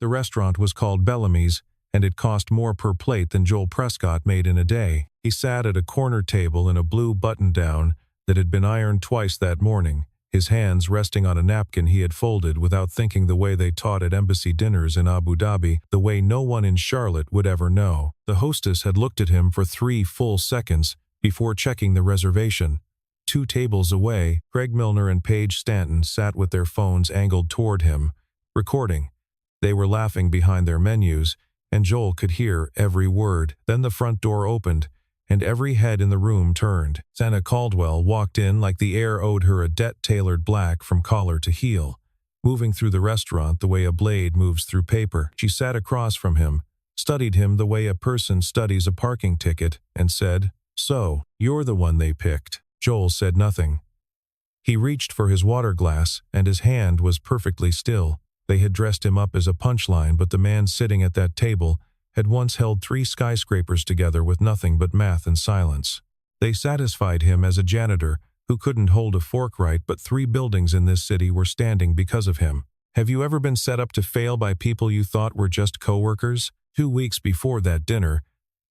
The restaurant was called Bellamy's, and it cost more per plate than Joel Prescott made in a day. He sat at a corner table in a blue button-down that had been ironed twice that morning, his hands resting on a napkin he had folded without thinking, the way they taught at embassy dinners in Abu Dhabi, the way no one in Charlotte would ever know. The hostess had looked at him for 3 full seconds before checking the reservation. 2 tables away, Craig Milner and Paige Stanton sat with their phones angled toward him, recording. They were laughing behind their menus, and Joel could hear every word. Then the front door opened, and every head in the room turned. Anna Caldwell walked in like the air owed her a debt tailored black from collar to heel, moving through the restaurant the way a blade moves through paper. She sat across from him, studied him the way a person studies a parking ticket, and said, "So, you're the one they picked." Joel said nothing. He reached for his water glass, and his hand was perfectly still. They had dressed him up as a punchline, but the man sitting at that table had once held 3 skyscrapers together with nothing but math and silence. They satisfied him as a janitor who couldn't hold a fork right, but 3 buildings in this city were standing because of him. Have you ever been set up to fail by people you thought were just coworkers? 2 weeks before that dinner,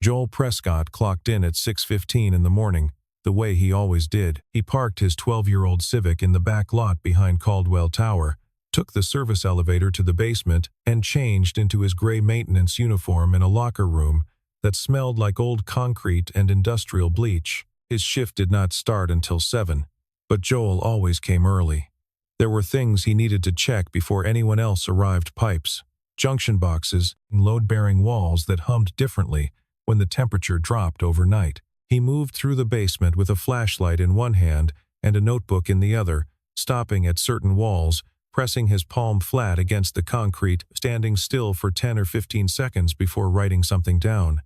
Joel Prescott clocked in at 6:15 in the morning, the way he always did. He parked his 12-year-old Civic in the back lot behind Caldwell Tower, took the service elevator to the basement, and changed into his gray maintenance uniform in a locker room that smelled like old concrete and industrial bleach. His shift did not start until 7, but Joel always came early. There were things he needed to check before anyone else arrived: pipes, junction boxes, and load-bearing walls that hummed differently when the temperature dropped overnight. He moved through the basement with a flashlight in one hand and a notebook in the other, stopping at certain walls, pressing his palm flat against the concrete, standing still for 10 or 15 seconds before writing something down.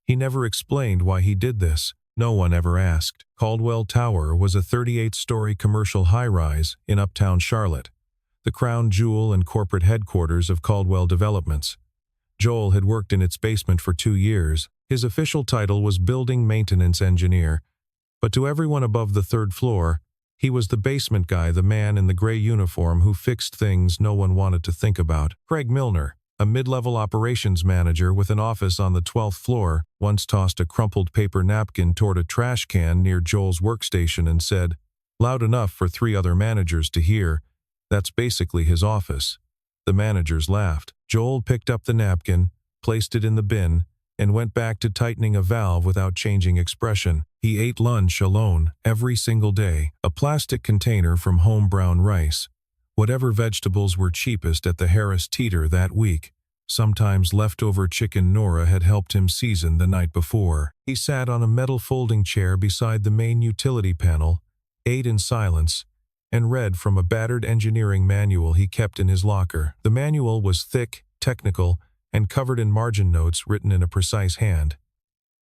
He never explained why he did this. No one ever asked. Caldwell Tower was a 38-story commercial high-rise in uptown Charlotte, the crown jewel and corporate headquarters of Caldwell Developments. Joel had worked in its basement for 2 years. His official title was building maintenance engineer, but to everyone above the 3rd floor, he was the basement guy, the man in the gray uniform who fixed things no one wanted to think about. Craig Milner, a mid-level operations manager with an office on the 12th floor, once tossed a crumpled paper napkin toward a trash can near Joel's workstation and said, loud enough for 3 other managers to hear, "That's basically his office." The managers laughed. Joel picked up the napkin, placed it in the bin, and went back to tightening a valve without changing expression. He ate lunch alone every single day, a plastic container from home brown rice, whatever vegetables were cheapest at the Harris Teeter that week, sometimes leftover chicken Nora had helped him season the night before. He sat on a metal folding chair beside the main utility panel, ate in silence, and read from a battered engineering manual he kept in his locker. The manual was thick, technical, and covered in margin notes written in a precise hand.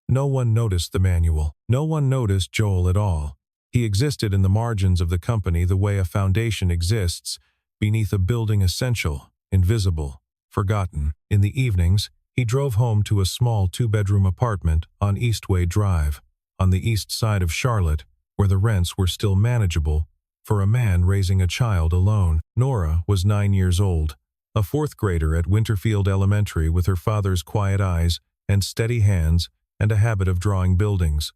No one noticed the manual. No one noticed Joel at all. He existed in the margins of the company the way a foundation exists beneath a building, essential, invisible, forgotten. In the evenings, he drove home to a small 2-bedroom apartment on Eastway Drive, on the east side of Charlotte, where the rents were still manageable for a man raising a child alone. Nora was 9 years old, a 4th grader at Winterfield Elementary with her father's quiet eyes and steady hands and a habit of drawing buildings.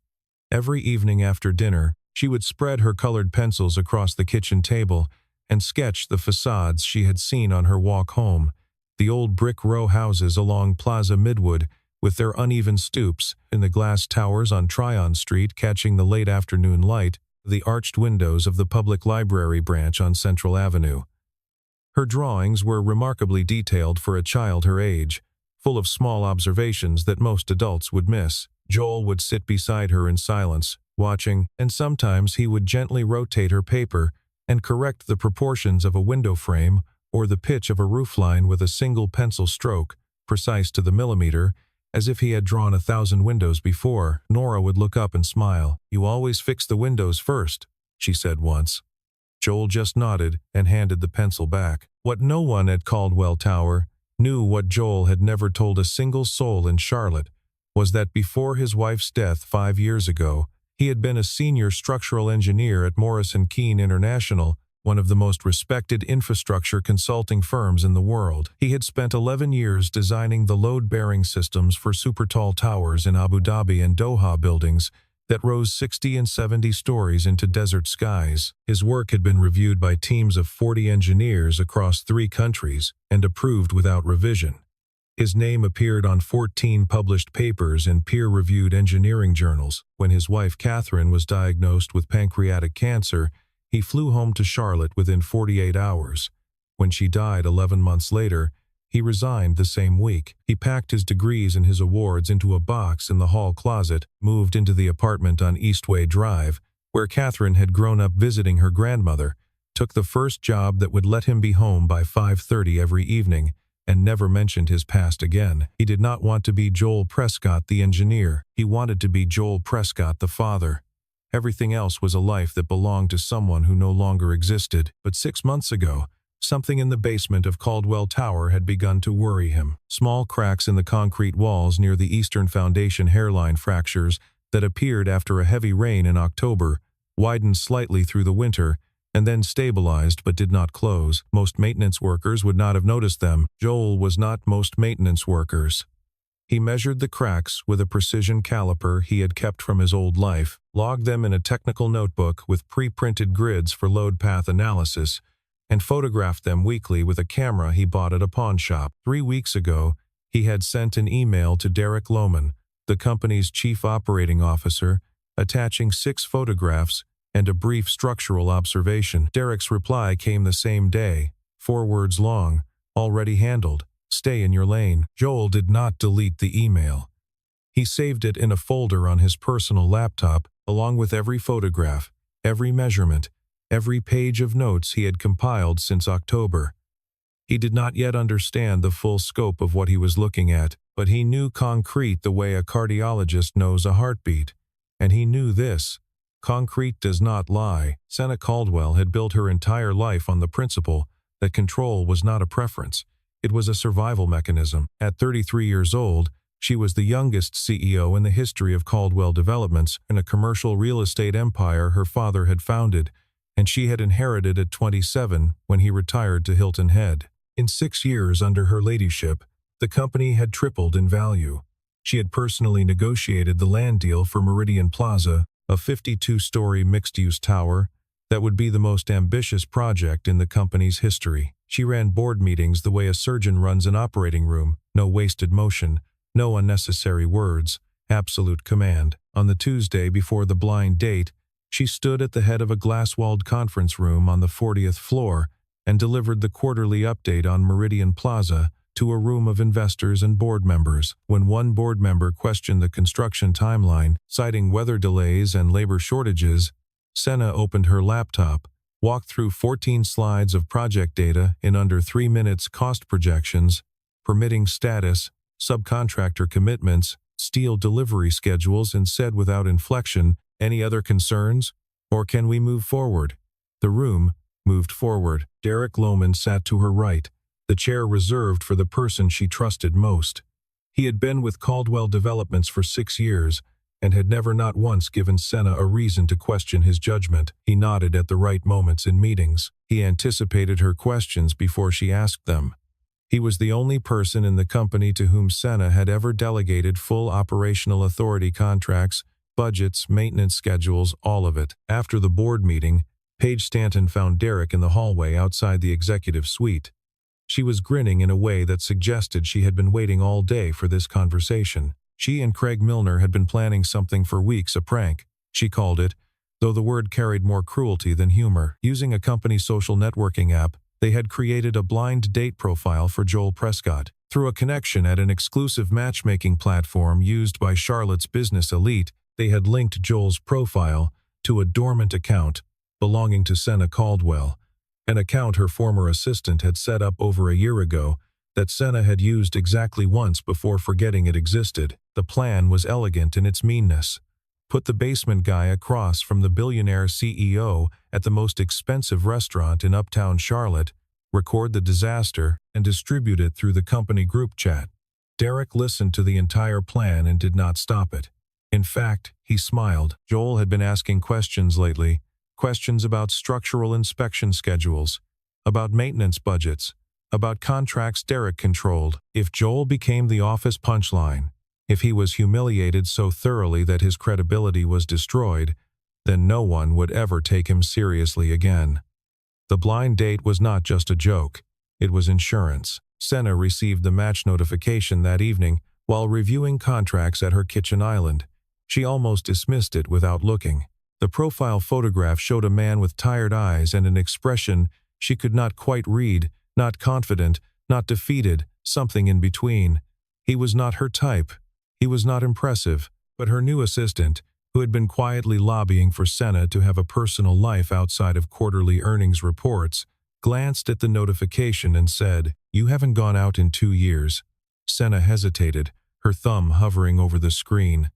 Every evening after dinner, she would spread her colored pencils across the kitchen table and sketch the facades she had seen on her walk home, the old brick row houses along Plaza Midwood with their uneven stoops, and the glass towers on Tryon Street catching the late afternoon light, the arched windows of the public library branch on Central Avenue. Her drawings were remarkably detailed for a child her age, full of small observations that most adults would miss. Joel would sit beside her in silence, watching, and sometimes he would gently rotate her paper and correct the proportions of a window frame or the pitch of a roofline with a single pencil stroke, precise to the millimeter, as if he had drawn 1,000 windows before. Nora would look up and smile. "You always fix the windows first," she said once. Joel just nodded and handed the pencil back. What no one at Caldwell Tower knew, what Joel had never told a single soul in Charlotte, was that before his wife's death 5 years ago, he had been a senior structural engineer at Morris & Keene International, one of the most respected infrastructure consulting firms in the world. He had spent 11 years designing the load-bearing systems for super-tall towers in Abu Dhabi and Doha buildings that rose 60 and 70 stories into desert skies. His work had been reviewed by teams of 40 engineers across 3 countries and approved without revision. His name appeared on 14 published papers in peer-reviewed engineering journals. When his wife Catherine was diagnosed with pancreatic cancer, he flew home to Charlotte within 48 hours. When she died 11 months later, he resigned the same week. He packed his degrees and his awards into a box in the hall closet, moved into the apartment on Eastway Drive, where Catherine had grown up visiting her grandmother, took the first job that would let him be home by 5:30 every evening, and never mentioned his past again. He did not want to be Joel Prescott the engineer. He wanted to be Joel Prescott the father. Everything else was a life that belonged to someone who no longer existed. But 6 months ago, something in the basement of Caldwell Tower had begun to worry him. Small cracks in the concrete walls near the eastern foundation hairline fractures that appeared after a heavy rain in October widened slightly through the winter and then stabilized but did not close. Most maintenance workers would not have noticed them. Joel was not most maintenance workers. He measured the cracks with a precision caliper he had kept from his old life, logged them in a technical notebook with pre-printed grids for load path analysis, and photographed them weekly with a camera he bought at a pawn shop. 3 weeks ago, he had sent an email to Derek Lohman, the company's chief operating officer, attaching 6 photographs and a brief structural observation. Derek's reply came the same day, 4 words long, already handled. Stay in your lane. Joel did not delete the email. He saved it in a folder on his personal laptop, along with every photograph, every measurement, every page of notes he had compiled since October. He did not yet understand the full scope of what he was looking at, but he knew concrete the way a cardiologist knows a heartbeat. And he knew this: concrete does not lie. Senna Caldwell had built her entire life on the principle that control was not a preference. It was a survival mechanism. At 33 years old, she was the youngest CEO in the history of Caldwell Developments, in a commercial real estate empire her father had founded, and she had inherited at 27 when he retired to Hilton Head. In 6 years under her ladyship, the company had tripled in value. She had personally negotiated the land deal for Meridian Plaza, a 52-story mixed-use tower that would be the most ambitious project in the company's history. She ran board meetings the way a surgeon runs an operating room: no wasted motion, no unnecessary words, absolute command. On the Tuesday before the blind date, she stood at the head of a glass-walled conference room on the 40th floor and delivered the quarterly update on Meridian Plaza to a room of investors and board members. When one board member questioned the construction timeline, citing weather delays and labor shortages, Senna opened her laptop, walked through 14 slides of project data in under 3 minutes, cost projections, permitting status, subcontractor commitments, steel delivery schedules, and said without inflection, "Any other concerns? Or can we move forward?" The room moved forward. Derek Lohman sat to her right, the chair reserved for the person she trusted most. He had been with Caldwell Developments for 6 years, and had never not once given Senna a reason to question his judgment. He nodded at the right moments in meetings. He anticipated her questions before she asked them. He was the only person in the company to whom Senna had ever delegated full operational authority: contracts, budgets, maintenance schedules, all of it. After the board meeting, Paige Stanton found Derek in the hallway outside the executive suite. She was grinning in a way that suggested she had been waiting all day for this conversation. She and Craig Milner had been planning something for weeks, a prank, she called it, though the word carried more cruelty than humor. Using a company social networking app, they had created a blind date profile for Joel Prescott. Through a connection at an exclusive matchmaking platform used by Charlotte's business elite, they had linked Joel's profile to a dormant account belonging to Senna Caldwell, an account her former assistant had set up over a year ago that Senna had used exactly once before forgetting it existed. The plan was elegant in its meanness. Put the basement guy across from the billionaire CEO at the most expensive restaurant in uptown Charlotte, record the disaster, and distribute it through the company group chat. Derek listened to the entire plan and did not stop it. In fact, he smiled. Joel had been asking questions lately, questions about structural inspection schedules, about maintenance budgets, about contracts Derek controlled. If Joel became the office punchline, if he was humiliated so thoroughly that his credibility was destroyed, then no one would ever take him seriously again. The blind date was not just a joke, it was insurance. Senna received the match notification that evening while reviewing contracts at her kitchen island. She almost dismissed it without looking. The profile photograph showed a man with tired eyes and an expression she could not quite read, not confident, not defeated, something in between. He was not her type. He was not impressive, but her new assistant, who had been quietly lobbying for Senna to have a personal life outside of quarterly earnings reports, glanced at the notification and said, "You haven't gone out in 2 years." Senna hesitated, her thumb hovering over the screen.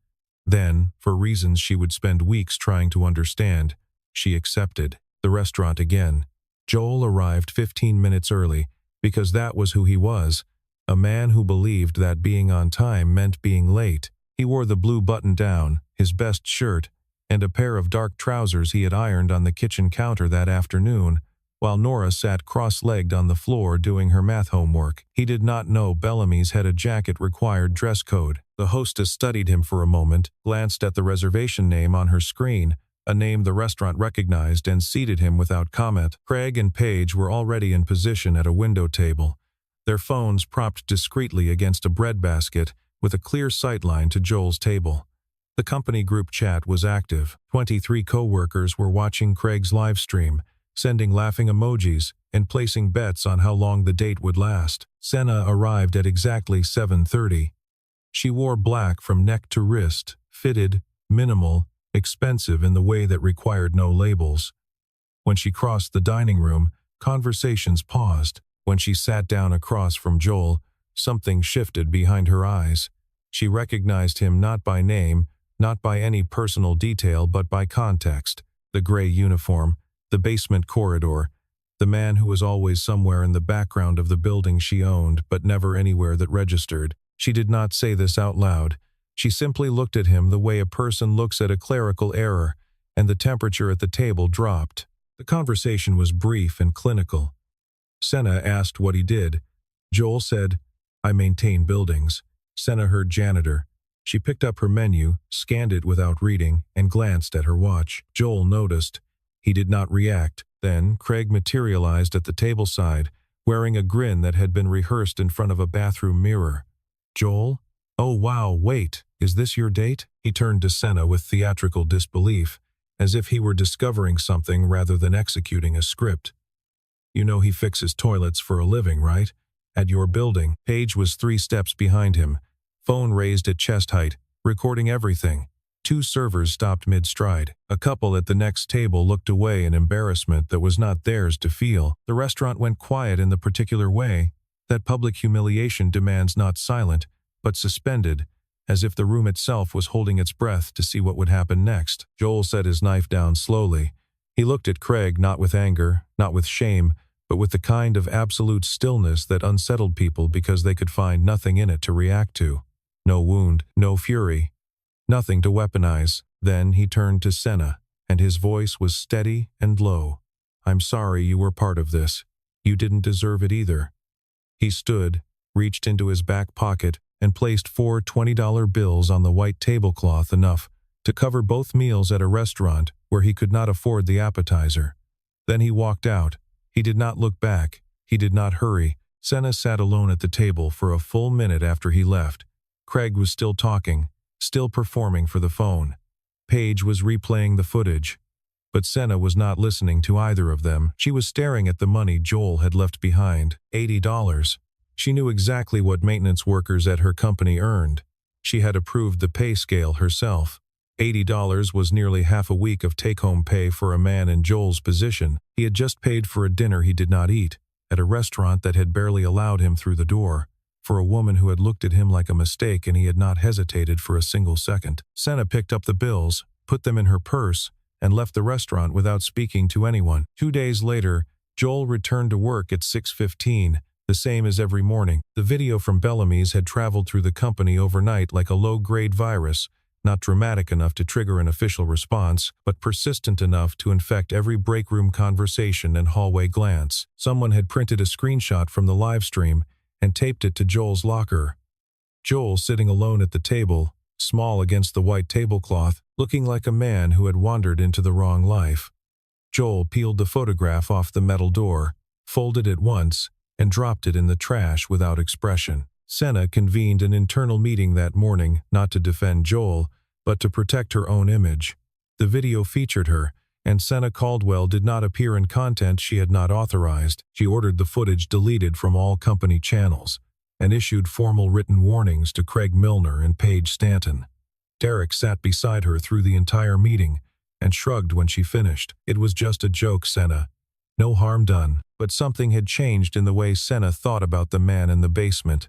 Then, for reasons she would spend weeks trying to understand, she accepted. The restaurant again. Joel arrived 15 minutes early, because that was who he was, a man who believed that being on time meant being late. He wore the blue button-down, his best shirt, and a pair of dark trousers he had ironed on the kitchen counter that afternoon, while Nora sat cross-legged on the floor doing her math homework. He did not know Bellamy's had a jacket-required dress code. The hostess studied him for a moment, glanced at the reservation name on her screen, a name the restaurant recognized, and seated him without comment. Craig and Paige were already in position at a window table, their phones propped discreetly against a breadbasket with a clear sightline to Joel's table. The company group chat was active. 23 coworkers were watching Craig's live stream, sending laughing emojis, and placing bets on how long the date would last. Senna arrived at exactly 7:30. She wore black from neck to wrist, fitted, minimal, expensive in the way that required no labels. When she crossed the dining room, conversations paused. When she sat down across from Joel, something shifted behind her eyes. She recognized him not by name, not by any personal detail, but by context. The gray uniform, the basement corridor, the man who was always somewhere in the background of the building she owned, but never anywhere that registered. She did not say this out loud. She simply looked at him the way a person looks at a clerical error, and the temperature at the table dropped. The conversation was brief and clinical. Senna asked what he did. Joel said, "I maintain buildings." Senna heard janitor. She picked up her menu, scanned it without reading, and glanced at her watch. Joel noticed. He did not react. Then Craig materialized at the tableside, wearing a grin that had been rehearsed in front of a bathroom mirror. "Joel? Oh wow, wait, is this your date?" He turned to Senna with theatrical disbelief, as if he were discovering something rather than executing a script. "You know he fixes toilets for a living, right? At your building." Paige was 3 steps behind him, phone raised at chest height, recording everything. 2 servers stopped mid-stride. A couple at the next table looked away in embarrassment that was not theirs to feel. The restaurant went quiet in the particular way that public humiliation demands, not silent, but suspended, as if the room itself was holding its breath to see what would happen next. Joel set his knife down slowly. He looked at Craig not with anger, not with shame, but with the kind of absolute stillness that unsettled people because they could find nothing in it to react to. No wound, no fury. Nothing to weaponize. Then he turned to Senna, and his voice was steady and low. "I'm sorry you were part of this. You didn't deserve it either." He stood, reached into his back pocket, and placed 4 $20 bills on the white tablecloth, enough to cover both meals at a restaurant where he could not afford the appetizer. Then he walked out. He did not look back. He did not hurry. Senna sat alone at the table for a full minute after he left. Craig was still talking, still performing for the phone. Paige was replaying the footage. But Senna was not listening to either of them. She was staring at the money Joel had left behind. $80. She knew exactly what maintenance workers at her company earned. She had approved the pay scale herself. $80 was nearly half a week of take-home pay for a man in Joel's position. He had just paid for a dinner he did not eat, at a restaurant that had barely allowed him through the door, for a woman who had looked at him like a mistake, and he had not hesitated for a single second. Senna picked up the bills, put them in her purse, and left the restaurant without speaking to anyone. 2 days later, Joel returned to work at 6:15, the same as every morning. The video from Bellamy's had traveled through the company overnight like a low-grade virus, not dramatic enough to trigger an official response, but persistent enough to infect every break-room conversation and hallway glance. Someone had printed a screenshot from the live stream and taped it to Joel's locker. Joel, sitting alone at the table, small against the white tablecloth, looking like a man who had wandered into the wrong life. Joel peeled the photograph off the metal door, folded it once, and dropped it in the trash without expression. Senna convened an internal meeting that morning, not to defend Joel, but to protect her own image. The video featured her, and Senna Caldwell did not appear in content she had not authorized. She ordered the footage deleted from all company channels, and issued formal written warnings to Craig Milner and Paige Stanton. Derek sat beside her through the entire meeting, and shrugged when she finished. It was just a joke, Senna. No harm done. But something had changed in the way Senna thought about the man in the basement.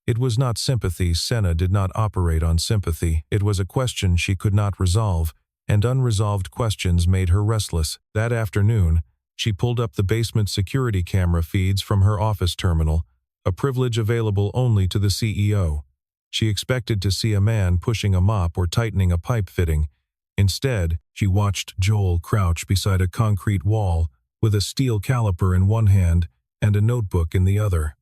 It was not sympathy. Senna did not operate on sympathy. It was a question she could not resolve, and unresolved questions made her restless. That afternoon, she pulled up the basement security camera feeds from her office terminal, a privilege available only to the CEO. She expected to see a man pushing a mop or tightening a pipe fitting. Instead, she watched Joel crouch beside a concrete wall with a steel caliper in one hand and a notebook in the other.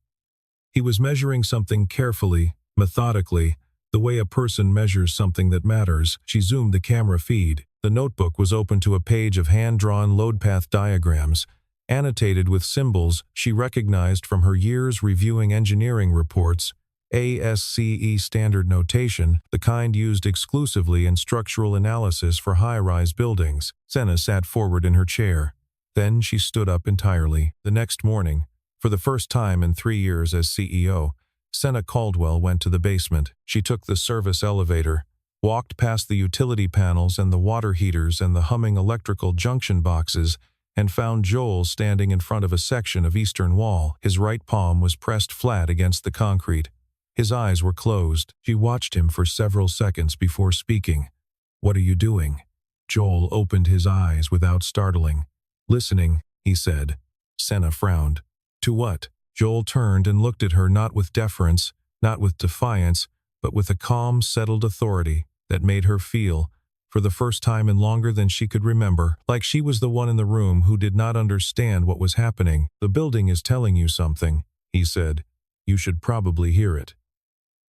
He was measuring something carefully, methodically, the way a person measures something that matters. She zoomed the camera feed. The notebook was open to a page of hand-drawn load path diagrams, annotated with symbols she recognized from her years reviewing engineering reports, ASCE standard notation, the kind used exclusively in structural analysis for high-rise buildings. Senna sat forward in her chair. Then she stood up entirely. The next morning, for the first time in 3 years as CEO, Senna Caldwell went to the basement. She took the service elevator, walked past the utility panels and the water heaters and the humming electrical junction boxes, and found Joel standing in front of a section of eastern wall. His right palm was pressed flat against the concrete. His eyes were closed. She watched him for several seconds before speaking. "What are you doing?" Joel opened his eyes without startling. "Listening," he said. Senna frowned. "To what?" Joel turned and looked at her, not with deference, not with defiance, but with a calm, settled authority that made her feel, for the first time in longer than she could remember, like she was the one in the room who did not understand what was happening. "The building is telling you something," he said. "You should probably hear it."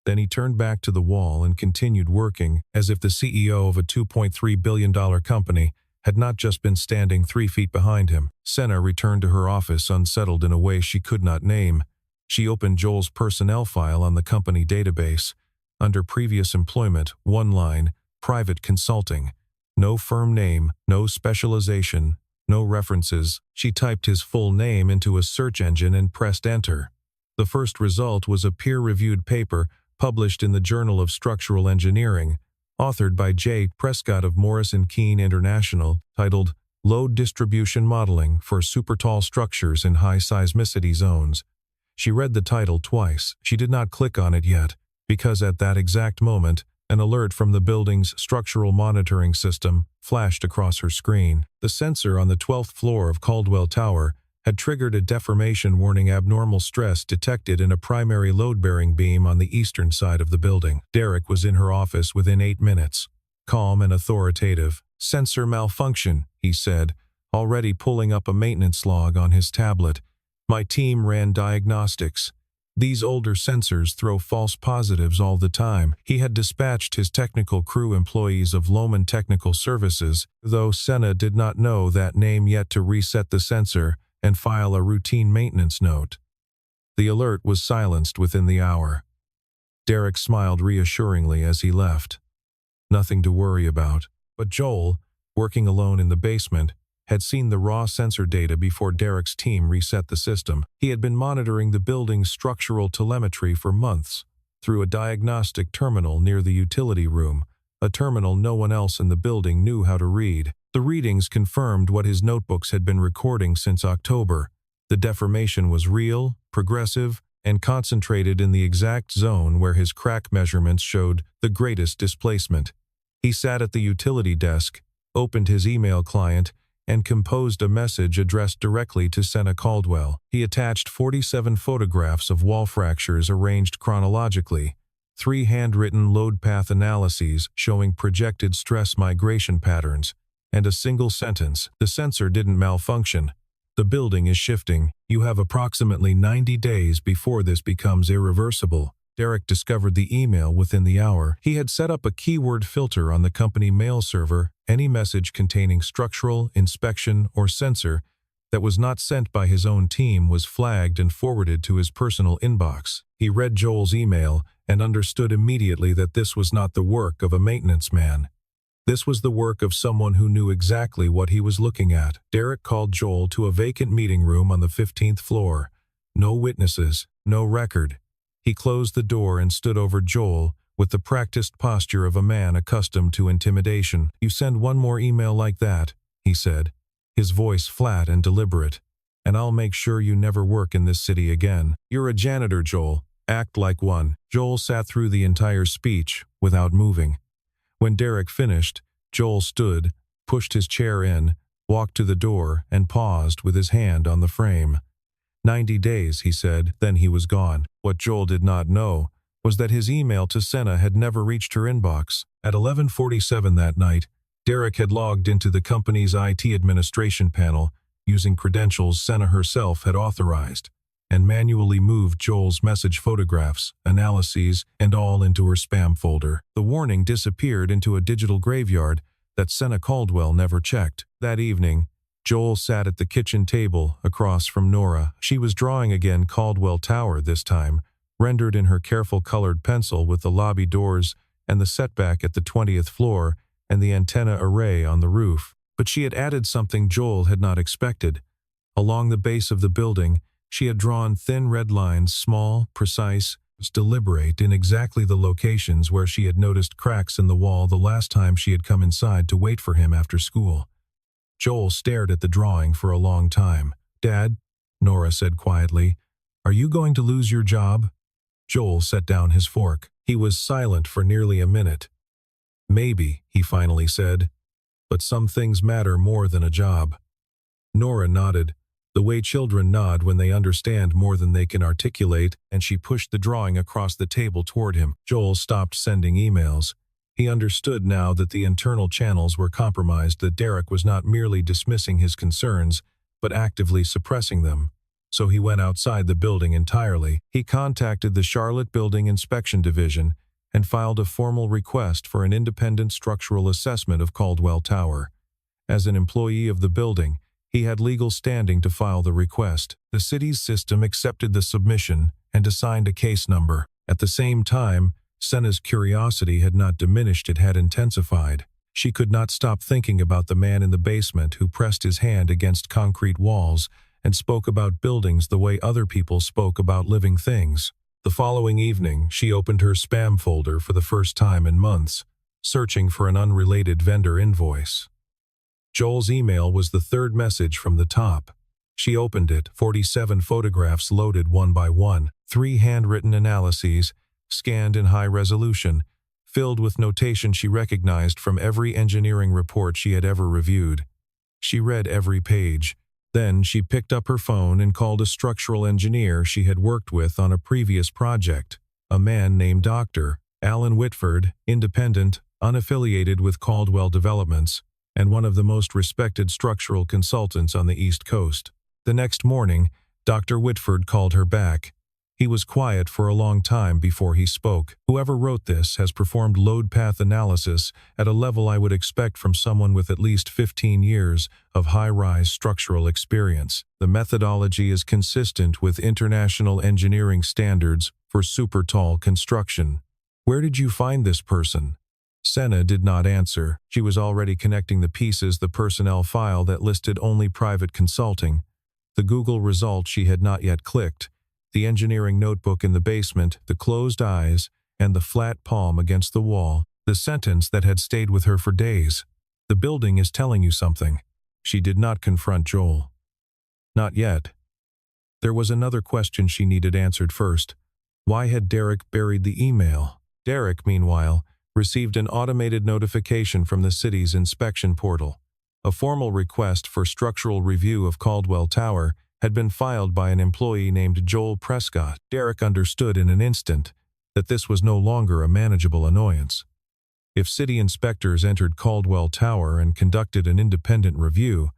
Then he turned back to the wall and continued working, as if the CEO of a $2.3 billion company had not just been standing 3 feet behind him. Senna returned to her office unsettled in a way she could not name. She opened Joel's personnel file on the company database. Under previous employment, one line, private consulting. No firm name, no specialization, no references. She typed his full name into a search engine and pressed enter. The first result was a peer-reviewed paper published in the Journal of Structural Engineering, authored by J. Prescott of Morris & Keene International, titled Load Distribution Modeling for Supertall Structures in High Seismicity Zones. She read the title twice. She did not click on it yet, because at that exact moment, an alert from the building's structural monitoring system flashed across her screen. The sensor on the 12th floor of Caldwell Tower had triggered a deformation warning. Abnormal stress detected in a primary load-bearing beam on the eastern side of the building. Derek was in her office within 8 minutes. Calm and authoritative. "Sensor malfunction," he said, already pulling up a maintenance log on his tablet. "My team ran diagnostics. These older sensors throw false positives all the time." He had dispatched his technical crew, employees of Lohman Technical Services, though Senna did not know that name yet, to reset the sensor and file a routine maintenance note. The alert was silenced within the hour. Derek smiled reassuringly as he left. Nothing to worry about. But Joel, working alone in the basement, had seen the raw sensor data before Derek's team reset the system. He had been monitoring the building's structural telemetry for months through a diagnostic terminal near the utility room, a terminal no one else in the building knew how to read. The readings confirmed what his notebooks had been recording since October. The deformation was real, progressive, and concentrated in the exact zone where his crack measurements showed the greatest displacement. He sat at the utility desk, opened his email client, and composed a message addressed directly to Senna Caldwell. He attached 47 photographs of wall fractures arranged chronologically, 3 handwritten load path analyses showing projected stress migration patterns, and a single sentence: "The sensor didn't malfunction. The building is shifting. You have approximately 90 days before this becomes irreversible." Derek discovered the email within the hour. He had set up a keyword filter on the company mail server. Any message containing structural, inspection, or sensor that was not sent by his own team was flagged and forwarded to his personal inbox. He read Joel's email and understood immediately that this was not the work of a maintenance man. This was the work of someone who knew exactly what he was looking at. Derek called Joel to a vacant meeting room on the 15th floor. No witnesses, no record. He closed the door and stood over Joel with the practiced posture of a man accustomed to intimidation. "You send one more email like that," he said, his voice flat and deliberate, "and I'll make sure you never work in this city again. You're a janitor, Joel. Act like one." Joel sat through the entire speech without moving. When Derek finished, Joel stood, pushed his chair in, walked to the door, and paused with his hand on the frame. 90 days, he said, then he was gone. What Joel did not know was that his email to Senna had never reached her inbox. At 11:47 that night, Derek had logged into the company's IT administration panel using credentials Senna herself had authorized, and manually moved Joel's message photographs, analyses, and all into her spam folder. The warning disappeared into a digital graveyard that Senna Caldwell never checked. That evening, Joel sat at the kitchen table across from Nora. She was drawing again Caldwell Tower this time, rendered in her careful colored pencil with the lobby doors and the setback at the 20th floor and the antenna array on the roof. But she had added something Joel had not expected. Along the base of the building, she had drawn thin red lines, small, precise, deliberate, in exactly the locations where she had noticed cracks in the wall the last time she had come inside to wait for him after school. Joel stared at the drawing for a long time. "Dad," Nora said quietly, "are you going to lose your job?" Joel set down his fork. He was silent for nearly a minute. "Maybe," he finally said, "but some things matter more than a job." Nora nodded, the way children nod when they understand more than they can articulate, and she pushed the drawing across the table toward him. Joel stopped sending emails. He understood now that the internal channels were compromised, that Derek was not merely dismissing his concerns, but actively suppressing them. So he went outside the building entirely. He contacted the Charlotte Building Inspection Division and filed a formal request for an independent structural assessment of Caldwell Tower. As an employee of the building, he had legal standing to file the request. The city's system accepted the submission and assigned a case number. At the same time, Senna's curiosity had not diminished, it had intensified. She could not stop thinking about the man in the basement who pressed his hand against concrete walls and spoke about buildings the way other people spoke about living things. The following evening, she opened her spam folder for the first time in months, searching for an unrelated vendor invoice. Joel's email was the third message from the top. She opened it, 47 photographs loaded one by one, 3 handwritten analyses, scanned in high resolution, filled with notation she recognized from every engineering report she had ever reviewed. She read every page. Then she picked up her phone and called a structural engineer she had worked with on a previous project, a man named Dr. Alan Whitford, independent, unaffiliated with Caldwell Developments, and one of the most respected structural consultants on the East Coast. The next morning, Dr. Whitford called her back. He was quiet for a long time before he spoke. "Whoever wrote this has performed load path analysis at a level I would expect from someone with at least 15 years of high-rise structural experience. The methodology is consistent with international engineering standards for super-tall construction. Where did you find this person?" Senna did not answer. She was already connecting the pieces, the personnel file that listed only private consulting, the Google result she had not yet clicked, the engineering notebook in the basement, the closed eyes, and the flat palm against the wall, the sentence that had stayed with her for days. "The building is telling you something." She did not confront Joel. Not yet. There was another question she needed answered first. Why had Derek buried the email? Derek, meanwhile, received an automated notification from the city's inspection portal. A formal request for structural review of Caldwell Tower had been filed by an employee named Joel Prescott. Derek understood in an instant that this was no longer a manageable annoyance. If city inspectors entered Caldwell Tower and conducted an independent review,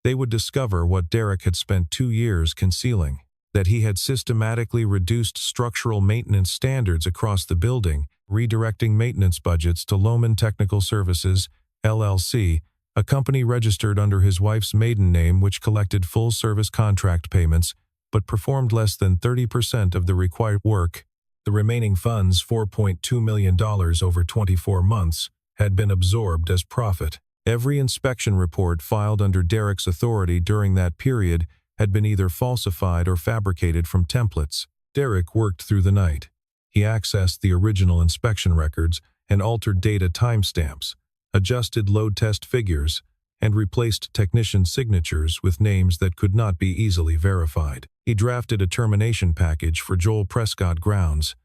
they would discover what Derek had spent 2 years concealing, that he had systematically reduced structural maintenance standards across the building, redirecting maintenance budgets to Lohman Technical Services, LLC, a company registered under his wife's maiden name which collected full-service contract payments but performed less than 30% of the required work. The remaining funds, $4.2 million over 24 months, had been absorbed as profit. Every inspection report filed under Derek's authority during that period had been either falsified or fabricated from templates. Derek worked through the night. He accessed the original inspection records and altered data timestamps, adjusted load test figures, and replaced technician signatures with names that could not be easily verified. He drafted a termination package for Joel Prescott grounds.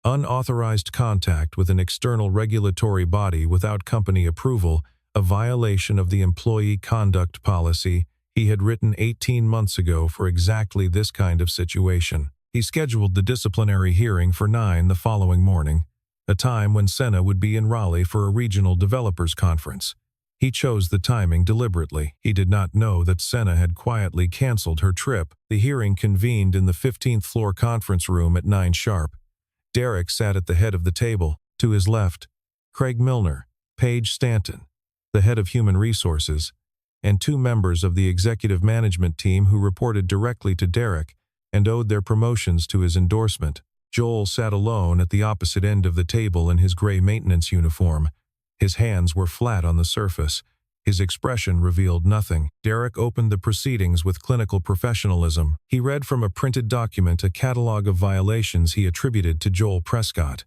Unauthorized contact with an external regulatory body without company approval, a violation of the employee conduct policy he had written 18 months ago for exactly this kind of situation. He scheduled the disciplinary hearing for 9 the following morning, a time when Senna would be in Raleigh for a regional developers conference. He chose the timing deliberately. He did not know that Senna had quietly canceled her trip. The hearing convened in the 15th floor conference room at 9 sharp. Derek sat at the head of the table. To his left, Craig Milner, Paige Stanton, the head of human resources, and 2 members of the executive management team who reported directly to Derek and owed their promotions to his endorsement. Joel sat alone at the opposite end of the table in his gray maintenance uniform. His hands were flat on the surface. His expression revealed nothing. Derek opened the proceedings with clinical professionalism. He read from a printed document a catalog of violations he attributed to Joel Prescott.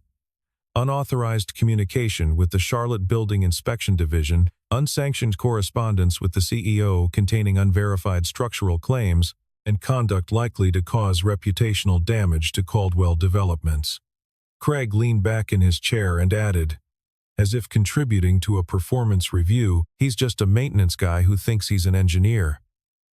Unauthorized communication with the Charlotte Building Inspection Division, unsanctioned correspondence with the CEO containing unverified structural claims, and conduct likely to cause reputational damage to Caldwell Developments. Craig leaned back in his chair and added, as if contributing to a performance review, he's just a maintenance guy who thinks he's an engineer.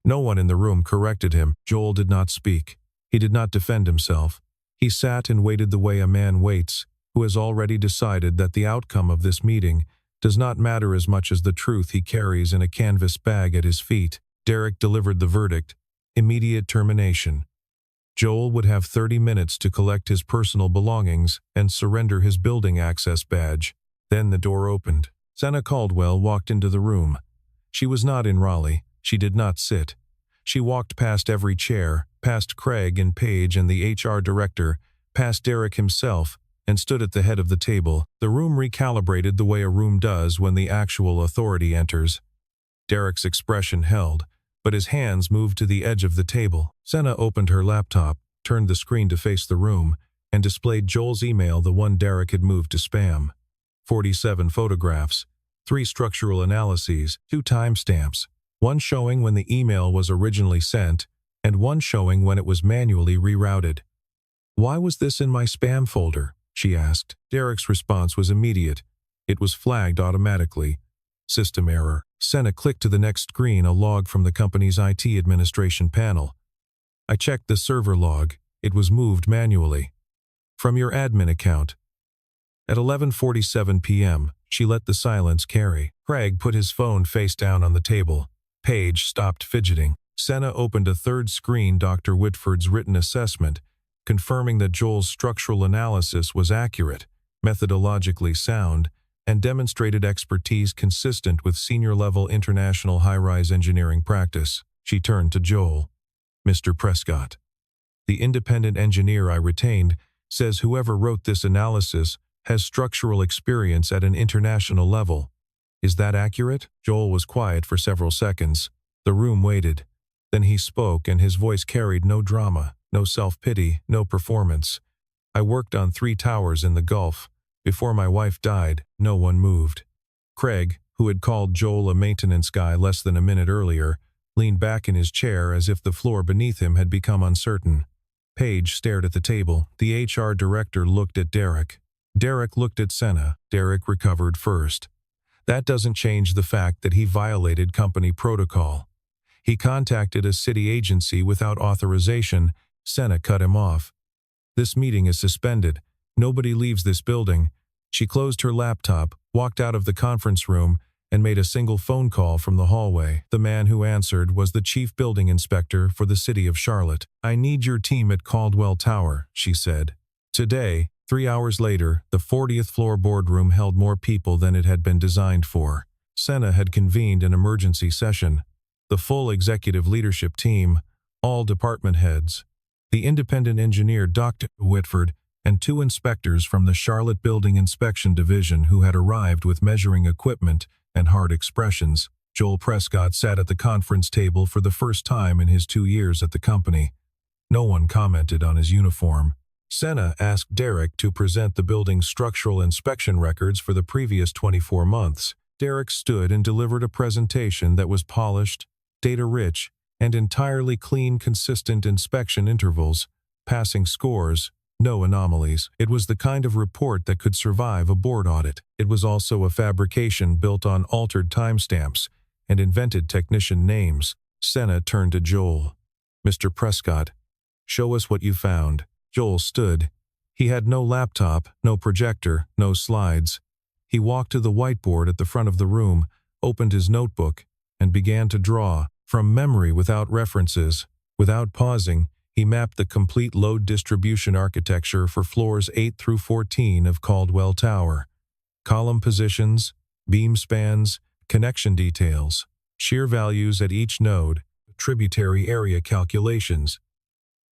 No one in the room corrected him. Joel did not speak. He did not defend himself. He sat and waited the way a man waits, who has already decided that the outcome of this meeting does not matter as much as the truth he carries in a canvas bag at his feet. Derek delivered the verdict: immediate termination. Joel would have 30 minutes to collect his personal belongings and surrender his building access badge. Then the door opened. Senna Caldwell walked into the room. She was not in Raleigh. She did not sit. She walked past every chair, past Craig and Paige and the HR director, past Derek himself, and stood at the head of the table. The room recalibrated the way a room does when the actual authority enters. Derek's expression held, but his hands moved to the edge of the table. Senna opened her laptop, turned the screen to face the room, and displayed Joel's email, the one Derek had moved to spam. 47 photographs, 3 structural analyses, 2 timestamps, one showing when the email was originally sent, and one showing when it was manually rerouted. "Why was this in my spam folder?" she asked. Derek's response was immediate. It was flagged automatically. System error. Senna clicked to the next screen, a log from the company's IT administration panel. "I checked the server log. It was moved manually. From your admin account." At 11:47 p.m., she let the silence carry. Craig put his phone face down on the table. Paige stopped fidgeting. Senna opened a third screen, Dr. Whitford's written assessment, confirming that Joel's structural analysis was accurate, methodologically sound, and demonstrated expertise consistent with senior-level international high-rise engineering practice. She turned to Joel. "Mr. Prescott, the independent engineer I retained says whoever wrote this analysis has structural experience at an international level. Is that accurate?" Joel was quiet for several seconds. The room waited. Then he spoke, and his voice carried no drama, no self-pity, no performance. "I worked on 3 towers in the Gulf. Before my wife died, no one moved." Craig, who had called Joel a maintenance guy less than a minute earlier, leaned back in his chair as if the floor beneath him had become uncertain. Paige stared at the table. The HR director looked at Derek. Derek looked at Senna. Derek recovered first. "That doesn't change the fact that he violated company protocol. He contacted a city agency without authorization." Senna cut him off. "This meeting is suspended. Nobody leaves this building. She closed her laptop, walked out of the conference room, and made a single phone call from the hallway. The man who answered was the chief building inspector for the city of Charlotte. "I need your team at Caldwell Tower," she said. Today, 3 hours later, the 40th floor boardroom held more people than it had been designed for. Senna had convened an emergency session. The full executive leadership team, all department heads, the independent engineer Dr. Whitford, and 2 inspectors from the Charlotte Building Inspection Division who had arrived with measuring equipment and hard expressions. Joel Prescott sat at the conference table for the first time in his 2 years at the company. No one commented on his uniform. Senna asked Derek to present the building's structural inspection records for the previous 24 months. Derek stood and delivered a presentation that was polished, data-rich, and entirely clean, consistent inspection intervals, passing scores, no anomalies. It was the kind of report that could survive a board audit. It was also a fabrication built on altered timestamps and invented technician names. Senna turned to Joel. "Mr. Prescott, show us what you found." Joel stood. He had no laptop, no projector, no slides. He walked to the whiteboard at the front of the room, opened his notebook, and began to draw. From memory, without references, without pausing, he mapped the complete load distribution architecture for floors 8 through 14 of Caldwell Tower. Column positions, beam spans, connection details, shear values at each node, tributary area calculations.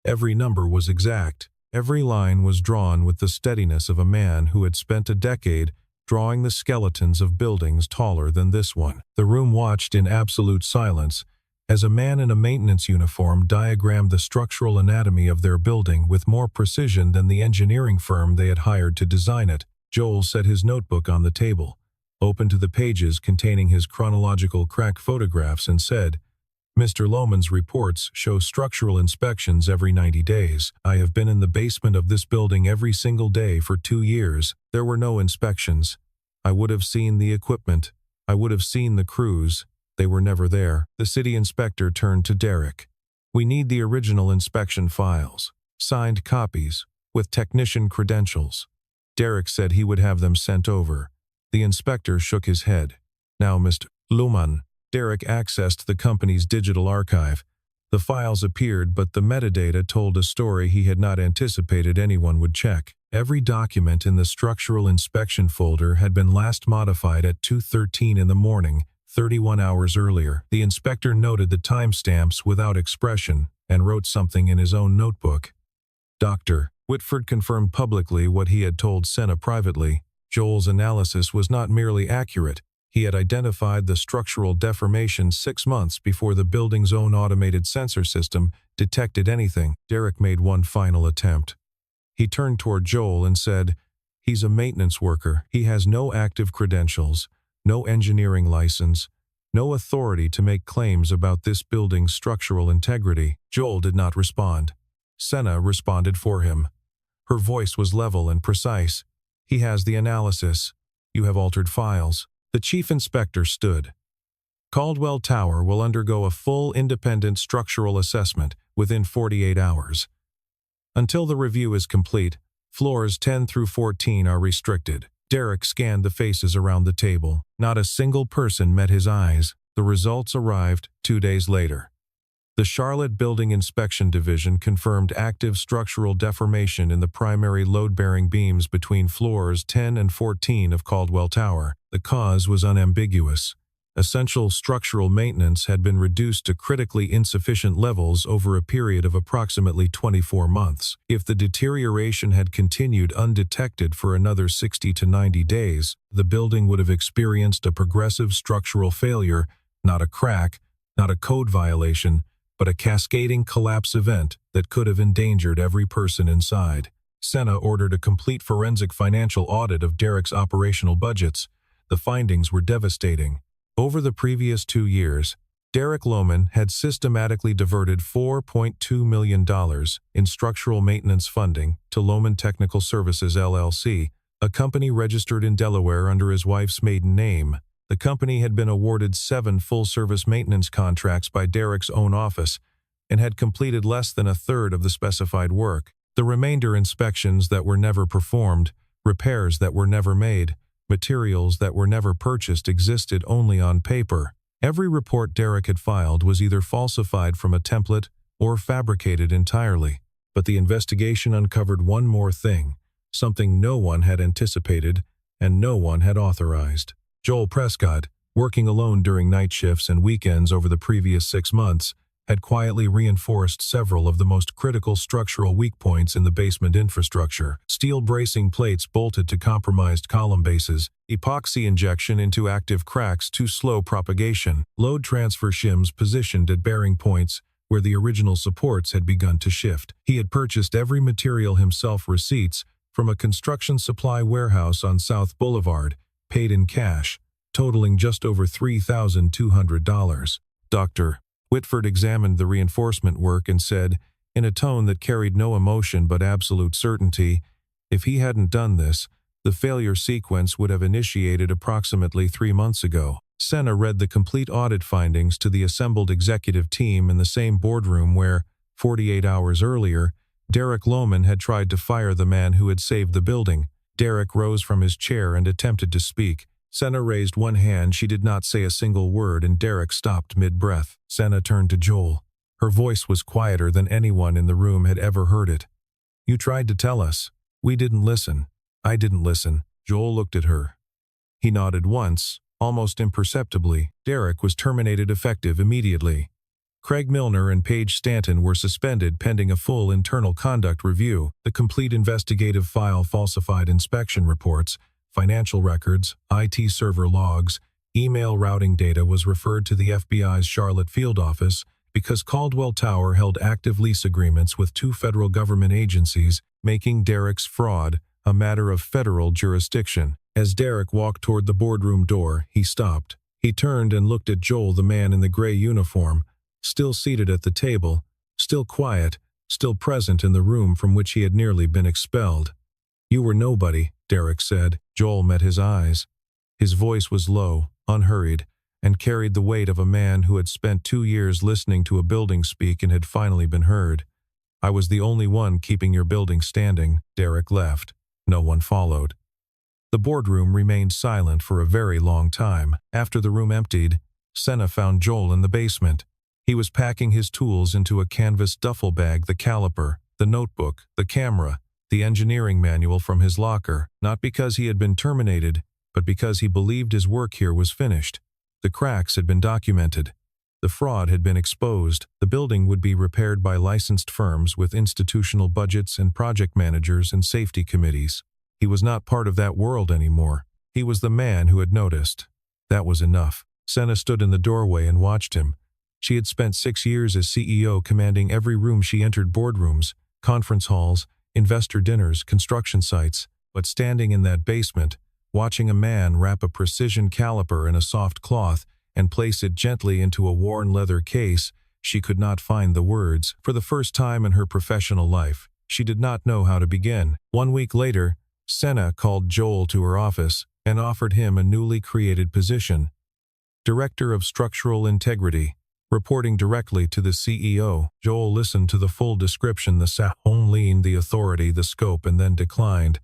Every number was exact. Every line was drawn with the steadiness of a man who had spent a decade drawing the skeletons of buildings taller than this one. The room watched in absolute silence as a man in a maintenance uniform diagrammed the structural anatomy of their building with more precision than the engineering firm they had hired to design it. Joel set his notebook on the table, opened to the pages containing his chronological crack photographs, and said, "Mr. Lohman's reports show structural inspections every 90 days. I have been in the basement of this building every single day for 2 years. There were no inspections. I would have seen the equipment. I would have seen the crews. They were never there." The city inspector turned to Derek. "We need the original inspection files, signed copies, with technician credentials." Derek said he would have them sent over. The inspector shook his head. "Now, Mr. Lohman." Derek accessed the company's digital archive. The files appeared, but the metadata told a story he had not anticipated anyone would check. Every document in the structural inspection folder had been last modified at 2:13 in the morning, 31 hours earlier. The inspector noted the timestamps without expression and wrote something in his own notebook. Dr. Whitford confirmed publicly what he had told Senna privately. Joel's analysis was not merely accurate. He had identified the structural deformation 6 months before the building's own automated sensor system detected anything. Derek made one final attempt. He turned toward Joel and said, "He's a maintenance worker. He has no active credentials, no engineering license, no authority to make claims about this building's structural integrity." Joel did not respond. Senna responded for him. Her voice was level and precise. "He has the analysis. You have altered files." The chief inspector stood. "Caldwell Tower will undergo a full independent structural assessment within 48 hours. Until the review is complete, floors 10 through 14 are restricted." Derek scanned the faces around the table. Not a single person met his eyes. The results arrived 2 days later. The Charlotte Building Inspection Division confirmed active structural deformation in the primary load-bearing beams between floors 10 and 14 of Caldwell Tower. The cause was unambiguous. Essential structural maintenance had been reduced to critically insufficient levels over a period of approximately 24 months. If the deterioration had continued undetected for another 60 to 90 days, the building would have experienced a progressive structural failure, not a crack, not a code violation, but a cascading collapse event that could have endangered every person inside. Senna ordered a complete forensic financial audit of Derek's operational budgets. The findings were devastating. Over the previous 2 years, Derek Lohman had systematically diverted $4.2 million in structural maintenance funding to Lohman Technical Services LLC, a company registered in Delaware under his wife's maiden name. The company had been awarded 7 full-service maintenance contracts by Derek's own office and had completed less than a third of the specified work. The remainder inspections that were never performed, repairs that were never made, materials that were never purchased existed only on paper. Every report Derek had filed was either falsified from a template or fabricated entirely. But the investigation uncovered one more thing, something no one had anticipated and no one had authorized. Joel Prescott, working alone during night shifts and weekends over the previous 6 months, had quietly reinforced several of the most critical structural weak points in the basement infrastructure. Steel bracing plates bolted to compromised column bases, epoxy injection into active cracks to slow propagation, load transfer shims positioned at bearing points where the original supports had begun to shift. He had purchased every material himself, receipts from a construction supply warehouse on South Boulevard, paid in cash, totaling just over $3,200. Dr. Whitford examined the reinforcement work and said, in a tone that carried no emotion but absolute certainty, if he hadn't done this, the failure sequence would have initiated approximately 3 months ago. Senna read the complete audit findings to the assembled executive team in the same boardroom where, 48 hours earlier, Derek Lohman had tried to fire the man who had saved the building. Derek rose from his chair and attempted to speak. Senna raised one hand. She did not say a single word, and Derek stopped mid-breath. Senna turned to Joel. Her voice was quieter than anyone in the room had ever heard it. You tried to tell us. We didn't listen. I didn't listen. Joel looked at her. He nodded once, almost imperceptibly. Derek was terminated effective immediately. Craig Milner and Paige Stanton were suspended pending a full internal conduct review. The complete investigative file, falsified inspection reports, financial records, IT server logs, email routing data was referred to the FBI's Charlotte field office because Caldwell Tower held active lease agreements with 2 federal government agencies, making Derek's fraud a matter of federal jurisdiction. As Derek walked toward the boardroom door, he stopped. He turned and looked at Joel, the man in the gray uniform, still seated at the table, still quiet, still present in the room from which he had nearly been expelled. You were nobody, Derek said. Joel met his eyes. His voice was low, unhurried, and carried the weight of a man who had spent 2 years listening to a building speak and had finally been heard. I was the only one keeping your building standing. Derek left. No one followed. The boardroom remained silent for a very long time. After the room emptied, Senna found Joel in the basement. He was packing his tools into a canvas duffel bag, the caliper, the notebook, the camera, the engineering manual from his locker, not because he had been terminated, but because he believed his work here was finished. The cracks had been documented. The fraud had been exposed. The building would be repaired by licensed firms with institutional budgets and project managers and safety committees. He was not part of that world anymore. He was the man who had noticed. That was enough. Senna stood in the doorway and watched him. She had spent 6 years as CEO, commanding every room she entered: boardrooms, conference halls, investor dinners, construction sites. But standing in that basement, watching a man wrap a precision caliper in a soft cloth and place it gently into a worn leather case, she could not find the words. For the first time in her professional life, she did not know how to begin. 1 week later, Senna called Joel to her office and offered him a newly created position, Director of Structural Integrity, reporting directly to the CEO. Joel listened to the full description, the leaned, the authority, the scope, and then declined.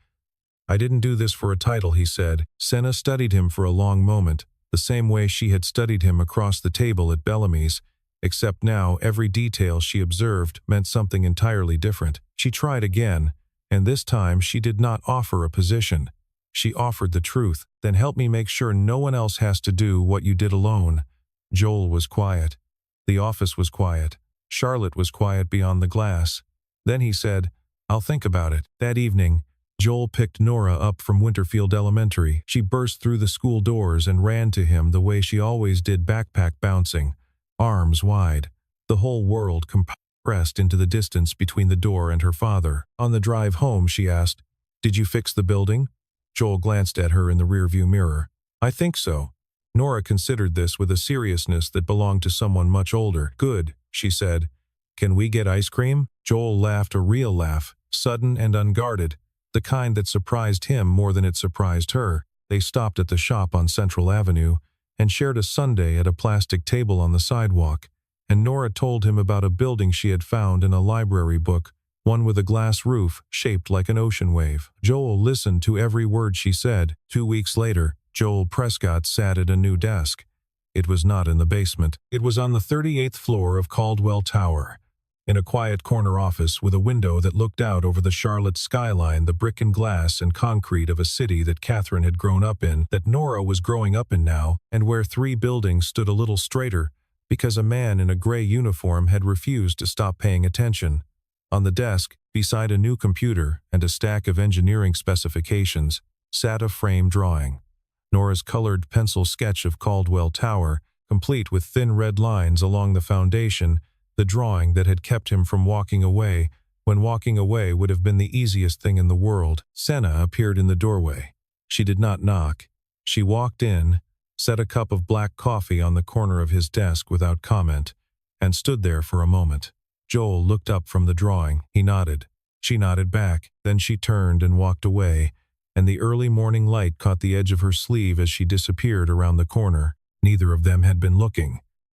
I didn't do this for a title, he said. Senna studied him for a long moment, the same way she had studied him across the table at Bellamy's, except now every detail she observed meant something entirely different. She tried again, and this time she did not offer a position. She offered the truth. Then help me make sure no one else has to do what you did alone. Joel was quiet. The office was quiet. Charlotte was quiet beyond the glass. Then he said, I'll think about it. That evening, Joel picked Nora up from Winterfield Elementary. She burst through the school doors and ran to him the way she always did, backpack bouncing, arms wide, the whole world compressed into the distance between the door and her father. On the drive home, she asked, Did you fix the building? Joel glanced at her in the rearview mirror. I think so. Nora considered this with a seriousness that belonged to someone much older. Good, she said. Can we get ice cream? Joel laughed, a real laugh, sudden and unguarded, the kind that surprised him more than it surprised her. They stopped at the shop on Central Avenue and shared a sundae at a plastic table on the sidewalk, and Nora told him about a building she had found in a library book one with a glass roof shaped like an ocean wave. Joel listened to every word she said. 2 weeks later, Joel Prescott sat at a new desk. It was not in the basement. It was on the 38th floor of Caldwell Tower, in a quiet corner office with a window that looked out over the Charlotte skyline, the brick and glass and concrete of a city that Catherine had grown up in, that Nora was growing up in now, and where 3 buildings stood a little straighter because a man in a gray uniform had refused to stop paying attention. On the desk, beside a new computer and a stack of engineering specifications, sat a frame drawing. Nora's colored pencil sketch of Caldwell Tower, complete with thin red lines along the foundation, the drawing that had kept him from walking away, when walking away would have been the easiest thing in the world. Senna appeared in the doorway. She did not knock. She walked in, set a cup of black coffee on the corner of his desk without comment, and stood there for a moment. Joel looked up from the drawing. He nodded. She nodded back. Then she turned and walked away, and the early morning light caught the edge of her sleeve as she disappeared around the corner. Neither of them had been looking.